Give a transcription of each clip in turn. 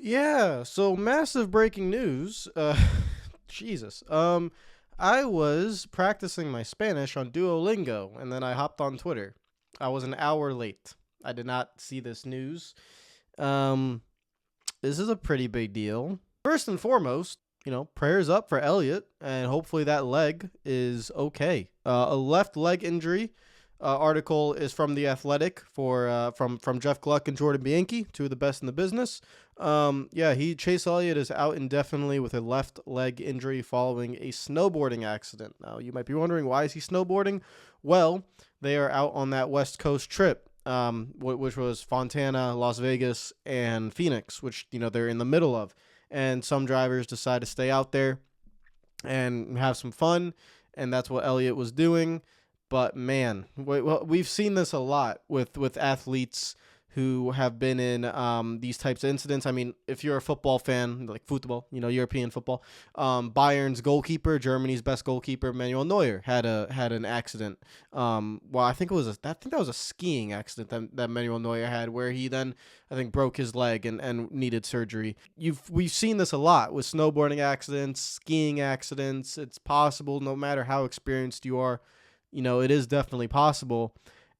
Yeah, so massive breaking news. Jesus. I was practicing my Spanish on Duolingo and then I hopped on Twitter. I was an hour late. I did not see this news. Um, this is a pretty big deal. First and foremost, prayers up for Elliott, and hopefully that leg is okay. A left leg injury. Article is from the Athletic from Jeff Gluck and Jordan Bianchi, two of the best in the business. Chase Elliott is out indefinitely with a left leg injury following a snowboarding accident. Now you might be wondering, why is he snowboarding? Well, they are out on that West Coast trip, which was Fontana, Las Vegas, and Phoenix, which they're in the middle of. And some drivers decide to stay out there and have some fun, and that's what Elliott was doing. But man, we've seen this a lot with athletes who have been in these types of incidents. I mean, if you're a football fan, like football, European football, Bayern's goalkeeper, Germany's best goalkeeper, Manuel Neuer, had an accident. I think that was a skiing accident that Manuel Neuer had, where he then, I think, broke his leg and needed surgery. We've seen this a lot with snowboarding accidents, skiing accidents. It's possible, no matter how experienced you are. It is definitely possible.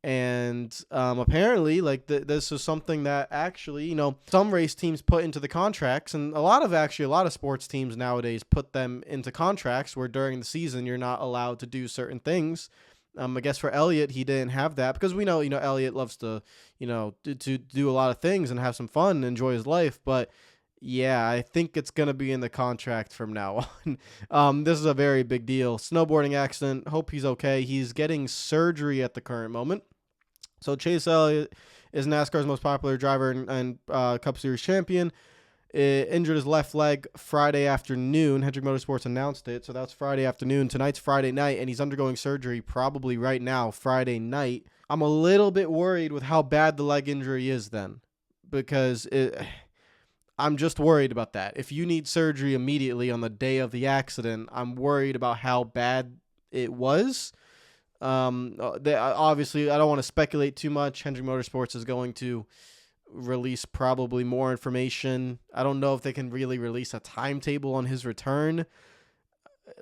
And apparently, this is something that actually, some race teams put into the contracts, and a lot of sports teams nowadays put them into contracts where during the season you're not allowed to do certain things. I guess for Elliott, he didn't have that because we know, Elliott loves to, to do a lot of things and have some fun and enjoy his life. But yeah, I think it's going to be in the contract from now on. This is a very big deal. Snowboarding accident. Hope he's okay. He's getting surgery at the current moment. So Chase Elliott is NASCAR's most popular driver and Cup Series champion. Injured his left leg Friday afternoon. Hendrick Motorsports announced it. So that's Friday afternoon. Tonight's Friday night, and he's undergoing surgery probably right now, Friday night. I'm a little bit worried with how bad the leg injury is then, because I'm just worried about that. If you need surgery immediately on the day of the accident, I'm worried about how bad it was. Obviously, I don't want to speculate too much. Hendrick Motorsports is going to release probably more information. I don't know if they can really release a timetable on his return.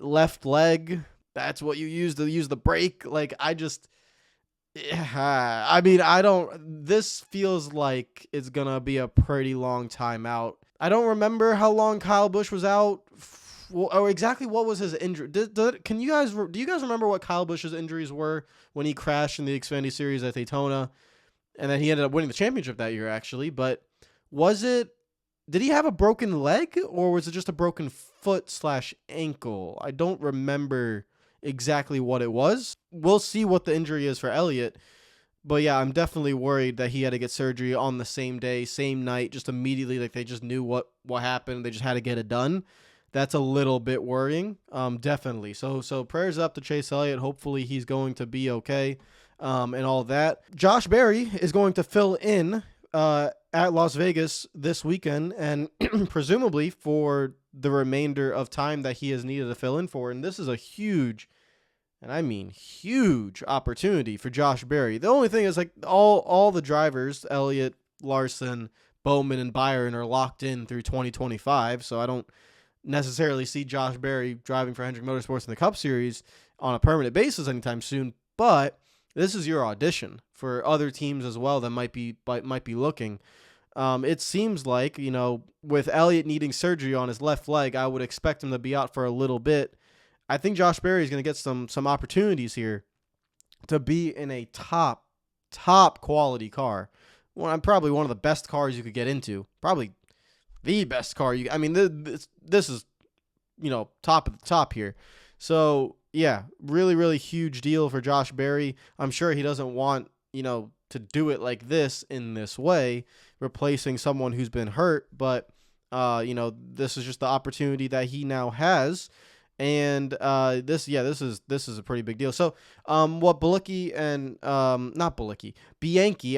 Left leg, that's what you use to use the brake. This feels like it's going to be a pretty long time out. I don't remember how long Kyle Busch was out, or exactly what was his injury. Do you guys remember what Kyle Busch's injuries were when he crashed in the Xfinity Series at Daytona? And then he ended up winning the championship that year, actually. But did he have a broken leg, or was it just a broken foot/ankle? I don't remember exactly what it was. We'll see what the injury is for Elliott. But yeah, I'm definitely worried that he had to get surgery on the same day, same night, just immediately. Like they just knew what happened. They just had to get it done. That's a little bit worrying. Definitely. So prayers up to Chase Elliott. Hopefully he's going to be okay. And all that. Josh Berry is going to fill in at Las Vegas this weekend, and presumably for the remainder of time that he has needed to fill in for. And this is a huge, and I mean huge, opportunity for Josh Berry. The only thing is, all the drivers, Elliott, Larson, Bowman, and Byron, are locked in through 2025, so I don't necessarily see Josh Berry driving for Hendrick Motorsports in the Cup Series on a permanent basis anytime soon. But this is your audition for other teams as well that might be looking. It seems like, with Elliott needing surgery on his left leg, I would expect him to be out for a little bit. I think Josh Berry is going to get some opportunities here to be in a top quality car. Probably one of the best cars you could get into. Probably the best car this is, top of the top here. So yeah, really, really huge deal for Josh Berry. I'm sure he doesn't want, to do it like this in this way, replacing someone who's been hurt. But, this is just the opportunity that he now has. And this is a pretty big deal. So what Bianchi,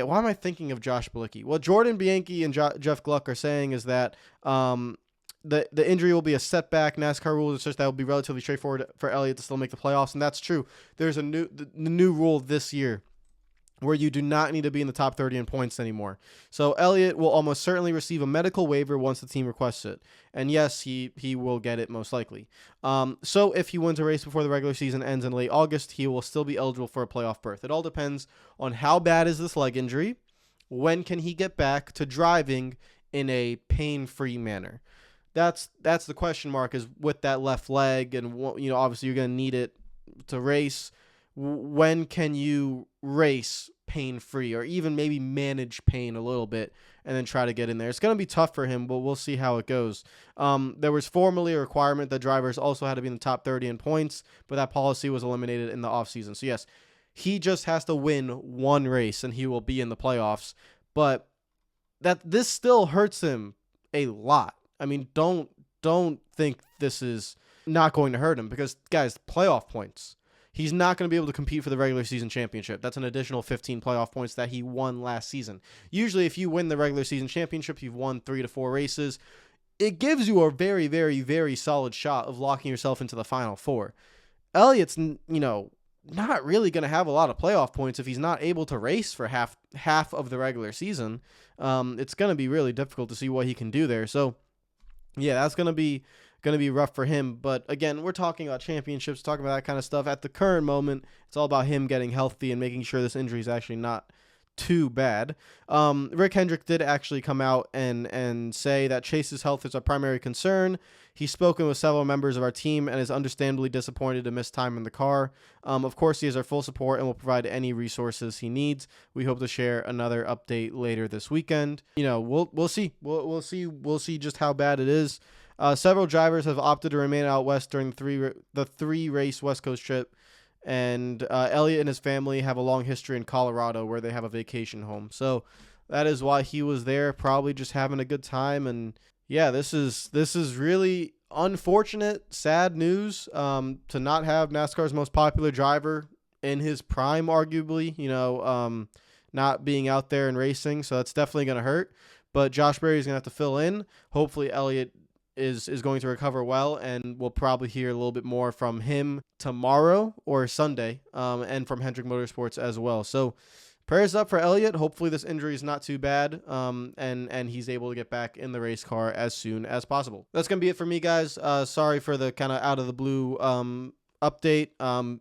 why am I thinking of Josh Bianchi? What Jordan Bianchi and Jeff Gluck are saying is that the injury will be a setback. NASCAR rules, it's just that will be relatively straightforward for Elliott to still make the playoffs, and that's true. There's the new rule this year where you do not need to be in the top 30 in points anymore. So Elliott will almost certainly receive a medical waiver once the team requests it. And yes, he will get it most likely. So if he wins a race before the regular season ends in late August, he will still be eligible for a playoff berth. It all depends on how bad is this leg injury. When can he get back to driving in a pain-free manner? That's the question mark, is with that left leg, and obviously you're going to need it to race. When can you race pain-free, or even maybe manage pain a little bit and then try to get in there? It's going to be tough for him, but we'll see how it goes. There was formally a requirement that drivers also had to be in the top 30 in points, but that policy was eliminated in the offseason. So yes, he just has to win one race and he will be in the playoffs, but this still hurts him a lot. I mean, don't think this is not going to hurt him, because guys, playoff points. He's not going to be able to compete for the regular season championship. That's an additional 15 playoff points that he won last season. Usually, if you win the regular season championship, you've won 3 to 4 races. It gives you a very, very, very solid shot of locking yourself into the Final Four. Elliott's, not really going to have a lot of playoff points if he's not able to race for half of the regular season. It's going to be really difficult to see what he can do there. So, yeah, that's going to be rough for him. But again, we're talking about championships, talking about that kind of stuff. At the current moment, it's all about him getting healthy and making sure this injury is actually not too bad. Rick Hendrick did actually come out and say that Chase's health is our primary concern. He's spoken with several members of our team and is understandably disappointed to miss time in the car. Of course, he has our full support and will provide any resources he needs. We hope to share another update later this weekend. We'll see. We'll see just how bad it is. Several drivers have opted to remain out west during the three race West Coast trip, and Elliott and his family have a long history in Colorado where they have a vacation home. So that is why he was there, probably just having a good time. And yeah, this is really unfortunate, sad news to not have NASCAR's most popular driver in his prime, arguably, not being out there and racing. So that's definitely going to hurt. But Josh Berry is going to have to fill in. Hopefully Elliott is going to recover well, and we'll probably hear a little bit more from him tomorrow or Sunday, and from Hendrick Motorsports as well. So prayers up for Elliott. Hopefully this injury is not too bad, and he's able to get back in the race car as soon as possible. That's going to be it for me, guys. Sorry for the kind of out of the blue update.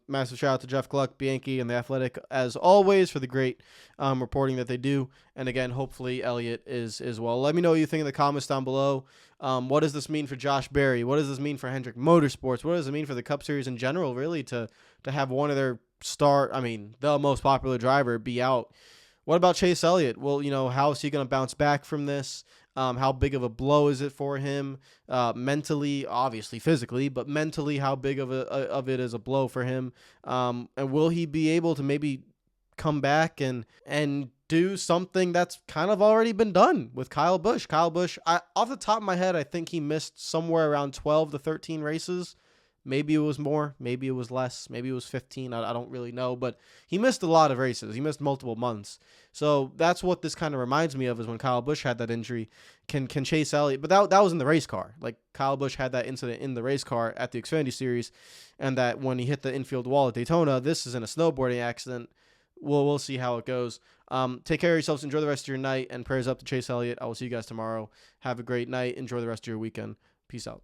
Massive shout out to Jeff Gluck, Bianchi, and The Athletic, as always, for the great reporting that they do. And again, hopefully Elliott is as well. Let me know what you think in the comments down below. What does this mean for Josh Berry? What does this mean for Hendrick Motorsports? What does it mean for the Cup Series in general, really, to have one of their the most popular driver be out? What about Chase Elliott? Well, how is he going to bounce back from this? How big of a blow is it for him? Mentally, obviously physically, but mentally, how big of it is a blow for him? And will he be able to maybe come back and do something that's kind of already been done with Kyle Busch? Kyle Busch, off the top of my head, I think he missed somewhere around 12 to 13 races. Maybe it was more, maybe it was less, maybe it was 15. I don't really know, but he missed a lot of races. He missed multiple months. So that's what this kind of reminds me of, is when Kyle Busch had that injury. Can Chase Elliott, but that was in the race car. Like, Kyle Busch had that incident in the race car at the Xfinity Series, and that when he hit the infield wall at Daytona, this is in a snowboarding accident. We'll see how it goes. Take care of yourselves. Enjoy the rest of your night, and prayers up to Chase Elliott. I will see you guys tomorrow. Have a great night. Enjoy the rest of your weekend. Peace out.